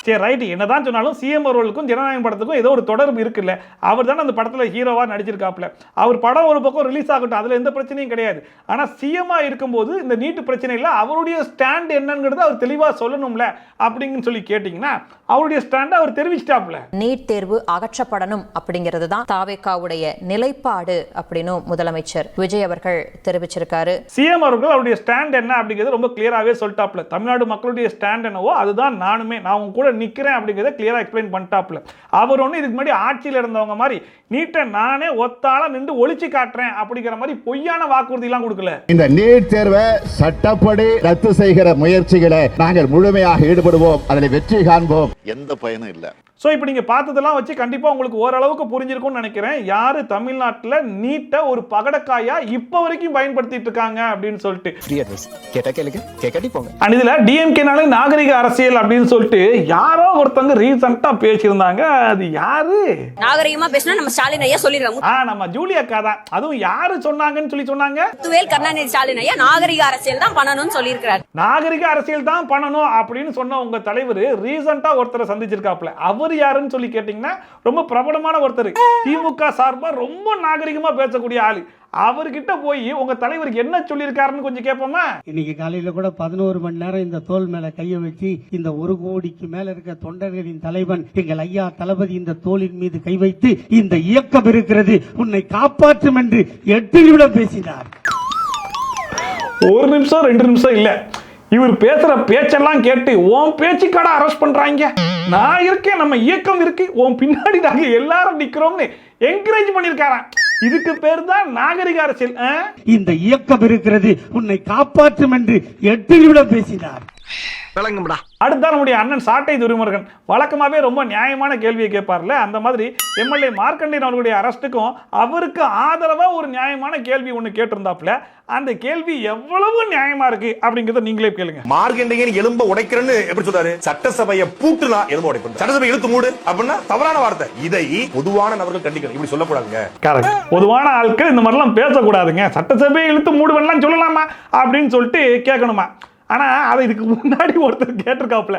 S2: சரி ரைட், என்னதான் சொன்னாலும் சிஎம் அவர்களுக்கும் ஜனநாயகம் படத்துக்கும் ஏதோ ஒரு தொடர்பு இருக்குல்ல. அவர் தானே அந்த படத்துல ஹீரோவா நடிச்சிருக்காப்ல. அவர் படம் ஒரு பக்கம் ரிலீஸ் ஆகட்டும், அதுல எந்த பிரச்சனையும் கிடையாது. ஆனா சிஎம்மா இருக்கும்போது இந்த நீட்டு பிரச்சனை இல்லை, அவருடைய ஸ்டாண்ட் என்னங்கிறது அவர் தெளிவா சொல்லணும்ல அப்படின்னு சொல்லி கேட்டீங்கன்னா அவருடைய ஸ்டாண்ட் அவர் தெரிவிச்சிட்டாப்ல.
S23: நீட் தேர்வு அகற்றப்படணும் அப்படிங்கிறது தான் தாவேகாவுடைய நிலைப்பாடு அப்படின்னு முதலமைச்சர் விஜய் அவர்கள் தெரிவிச்சிருக்காரு.
S2: சிஎம் அவர்கள் அவருடைய ஸ்டாண்ட் என்ன அப்படிங்கிறது ரொம்ப கிளியராகவே சொல்லிட்டாப்ல. தமிழ்நாடு மக்களுடைய ஸ்டாண்ட் என்னவோ அதுதான் நானுமே, நான் உங்க கூட நிக்கிறேன் அப்படிங்கிறத கிளியரா எக்ஸ்பிளைன் பண்ணிட்டாப்ல. அவர் ஒண்ணு இதுக்கு முன்னாடி ஆட்சியில் இருந்தவங்க மாதிரி நீட்டை நானே ஒத்தாள நின்று ஒளிச்சு காட்டுறேன் அப்படிங்கிற மாதிரி பொய்யான வாக்குறுதி எல்லாம் கொடுக்கல.
S17: இந்த நீட் தேர்வை சட்டப்படி ரத்து செய்கிற முயற்சிகளை நாங்கள் முழுமையாக ஈடுபடுவோம், அதில் வெற்றி காண்போம்.
S6: எந்த பயனும் இல்ல.
S2: ஸோ இப்போ நீங்கள் பார்த்ததெல்லாம் வச்சு கண்டிப்பாக உங்களுக்கு ஓரளவுக்கு புரிஞ்சிருக்கும்னு நினைக்கிறேன், யார் தமிழ்நாட்டில் நீட்டை ஒரு பகடக்காயா இப்போ வரைக்கும் பயன்படுத்திட்டு இருக்காங்க அப்படின்னு சொல்லிட்டு. அண்ட் இதில் டிஎம்கேனாலே நாகரிக அரசியல் அப்படின்னு சொல்லிட்டு யாரோ ஒருத்தவங்க ரீசெண்டாக பேசியிருந்தாங்க. அது யாரு?
S24: நாகரிகமா பேசினா நம்ம ஸ்டாலின் ஐயா சொல்லிடுறாங்க.
S2: நம்ம ஜூலி அக்கா தான். அதுவும் யாரு சொன்னாங்கன்னு சொல்லி சொன்னாங்க,
S24: முத்துவேல் கருணாநிதி ஸ்டாலின் ஐயா நாகரிக அரசியல் தான் பண்ணணும்னு சொல்லியிருக்கிறார்.
S2: நாகரிக அரசியல் தான் பண்ணணும் அப்படின்னு சொன்ன உங்க தலைவர் ரீசெண்டா ஒருத்தரை சந்திச்சிருக்காப்ல. அவர் யாருன்னு சொல்லி கேட்டீங்கன்னா ரொம்ப பிரபலமான ஒருத்தர், திமுக சார்பா ரொம்ப நாகரிகமா பேசக்கூடிய ஆளு. அவர்கிட்ட போய் உங்க தலைவர் என்ன சொல்லியிருக்காருன்னு கொஞ்சம் கேட்போமா?
S13: இன்னைக்கு காலையில கூட 11 மணி நேரம் இந்த தோல் மேல கைய வச்சு இந்த 1 கோடிக்கு மேல இருக்க தொண்டர்களின் தலைவன் எங்கள் ஐயா தளபதி இந்த தோளின் மீது கை வைத்து இந்த இயக்கம் இருக்கிறது உன்னை காப்பாற்றும் என்று 8 நிமிடம் பேசினார்.
S2: 1 நிமிஷம் 2 நிமிஷம் இல்ல, இவர் பேசுற பேச்செல்லாம் கேட்டு உன் பேச்சுக்காட அரெஸ்ட் பண்றாங்க, நான் இருக்கேன், நம்ம இயக்கம் இருக்கு, உன் பின்னாடி நாங்க எல்லாரும் நிக்கிறோம்னு என்கரேஜ் பண்ணிருக்காராம். இதுக்கு பேர் தான் நாகரிக அரசியல்.
S13: இந்த இயக்கம் இருக்கிறது உன்னை காப்பாற்றும் என்று 8 நிமிடம் பேசினார்.
S2: அடுத்த நம்முடைய அண்ணன் சாட்டை துரைமுருகன் வழக்கமாவே ரொம்ப நியாயமான கேள்வியை கேட்பார்ல, அந்த மாதிரி எம்எல்ஏ மார்க்கண்டேயன் அவர்களுடைய அரெஸ்ட்டுக்கும் அவருக்கு ஆதரவா ஒரு நியாயமான கேள்வி ஒண்ணு கேட்டிருந்தாப்ல. அந்த கேள்வி எவ்வளவு நியாயமா இருக்கு அப்படிங்கறத நீங்களே கேளுங்க.
S7: மார்க்கண்டேயன் எலும்ப உடைக்கிறன்னு எப்படி சொல்றாரு? சட்டசபையை பூட்டுனா எலும்ப உடைப்பேன், சட்டசபை இழுத்து மூடு அப்படின்னா தவறான வார்த்தை. இதை பொதுவான நபர்கள் கண்டிக்கணும், இப்படி சொல்லக்கூடாதுங்க.
S2: கரெக்ட், பொதுவான ஆட்கள் இந்த மாதிரிலாம் பேசக்கூடாதுங்க. சட்டசபையை இழுத்து மூடுவெல்லாம் சொல்லலாமா அப்படின்னு சொல்லிட்டு கேட்கணுமா? ஆனா அதை இதுக்கு முன்னாடி ஒருத்தர் கேட்டிருக்காப்ல.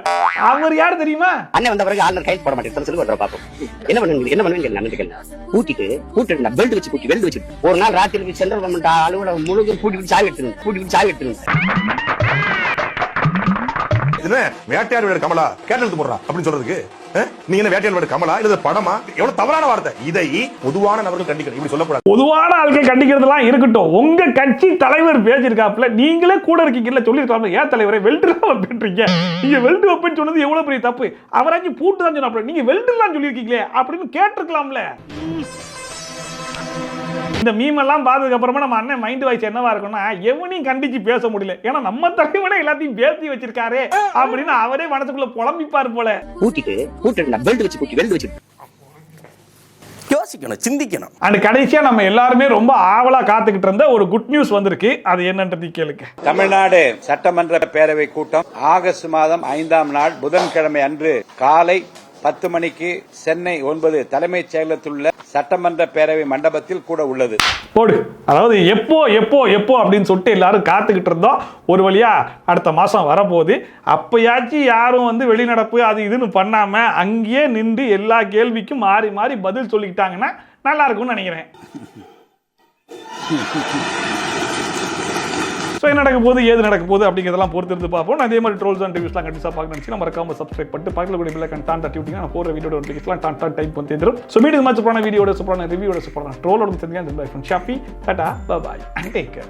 S2: அவர் யாரு தெரியுமா?
S4: அண்ணன் வந்த பிறகு ஆளுநர் கைது போட மாட்டேன் சொல்லி ஒரு பாப்போம். என்ன பண்ணுவீங்க அண்ணன் கூட்டிட்டு பெல்ட் வச்சு கூட்டி வெல்ட் வச்சு ஒரு நாள் ராத்திரி சென்ட்ரல் கவர்மெண்ட் அலுவலகம் முழுவதும் கூட்டிட்டு சாவி எடுத்துருங்க.
S7: வேட்டையாடு வீடு கமலா கேட்டல் போடுறா அப்படின்னு சொல்றதுக்கு நீங்க என்ன வேட்டையாடு வீடு கமலா இது படமா? எவ்வளவு தவறான வார்த்தை. இதை பொதுவான நபர்கள் கண்டிக்கணும், இப்படி சொல்லக்கூடாது.
S2: பொதுவான ஆட்கள் கண்டிக்கிறதுலாம் இருக்கட்டும், உங்க கட்சி தலைவர் பேசியிருக்காப்ல, நீங்களே கூட இருக்கீங்கல்ல, சொல்லிருக்காங்க. ஏன் தலைவரை வெல்ட்லாம் பண்றீங்க? நீங்க வெல்ட் வைப்பேன்னு சொன்னது எவ்வளவு பெரிய தப்பு. அவராச்சும் பூட்டு தான் சொன்னாப்ல, நீங்க வெல்ட்லாம் சொல்லியிருக்கீங்களே அப்படின்னு கேட்டிருக்கலாம்ல. இந்த மீமெல்லாம் பார்த்ததுக்கு அப்புறமா நம்ம அண்ணன் மைண்ட் வாய்ஸ் என்னவா இருக்கும்னா, எவனையும் கண்டிச்சு பேச முடியல, ஏன்னா நம்ம தலைவனே எல்லாத்தையும் பேசி வச்சிருக்காரு அப்படின்னு அவரே மனசுக்குள்ள புலம்பிப்பார் போல.
S4: கூட்டிட்டு பெல்ட் வச்சு கூட்டி வெல்ட் வச்சு யோசிக்கணும், சிந்திக்கணும்.
S2: அண்ட் கடைசியா நம்ம எல்லாருமே ரொம்ப ஆவலா காத்துக்கிட்டு இருந்த ஒரு குட் நியூஸ் வந்திருக்கு. அது என்னன்றது கேளுங்க.
S5: தமிழ்நாடு சட்டமன்ற பேரவை கூட்டம் ஆகஸ்ட் மாதம் 5ஆம் நாள் புதன்கிழமை அன்று காலை 10 மணிக்கு சென்னை 9 தலைமைச் செயலகத்தில் உள்ள சட்டமன்ற பேரவை மண்டபத்தில் கூட உள்ளது.
S2: போடு. அதாவது எப்போ எப்போ எப்போ அப்படின்னு சொல்லிட்டு எல்லாரும் காத்துக்கிட்டு இருந்தோம். ஒரு வழியா அடுத்த மாசம் வரப்போகுது. அப்பயாச்சும் யாரும் வெளிநடப்பு அது இதுன்னு பண்ணாம அங்கேயே நின்று எல்லா கேள்விக்கும் மாறி மாறி பதில் சொல்லிக்கிட்டாங்கன்னா நல்லா இருக்கும்னு நினைக்கிறேன். ஸோ என்ன நடக்க போகுது, ஏது நடக்க போகுது அப்படிங்கிறதெல்லாம் பொறுத்து இருந்து பார்ப்போம். அதே மாதிரி ட்ரோல்ஸ் அண்ட் ரிவ்யூஸ்லாம் கண்டிப்பாக பார்க்க நினச்சி மறக்காம சப்ஸ்கிரைப் பண்ணிட்டு பக்கத்தில் கூட பில்லை டான் தட்டி விட்டீங்கன்னா நான் போகிற வீடியோட நோட்டிஃபிகேஷன் டான் டைப் பண்ணி தெரியும். ஸோ மீடியம் மாதிரி சூப்பரான வீடியோட சூப்பரான ரிவ்யூட சூப்பரான ட்ரோலோட தெரிஞ்சுங்க. By from Shafi, Tata, bye and take care.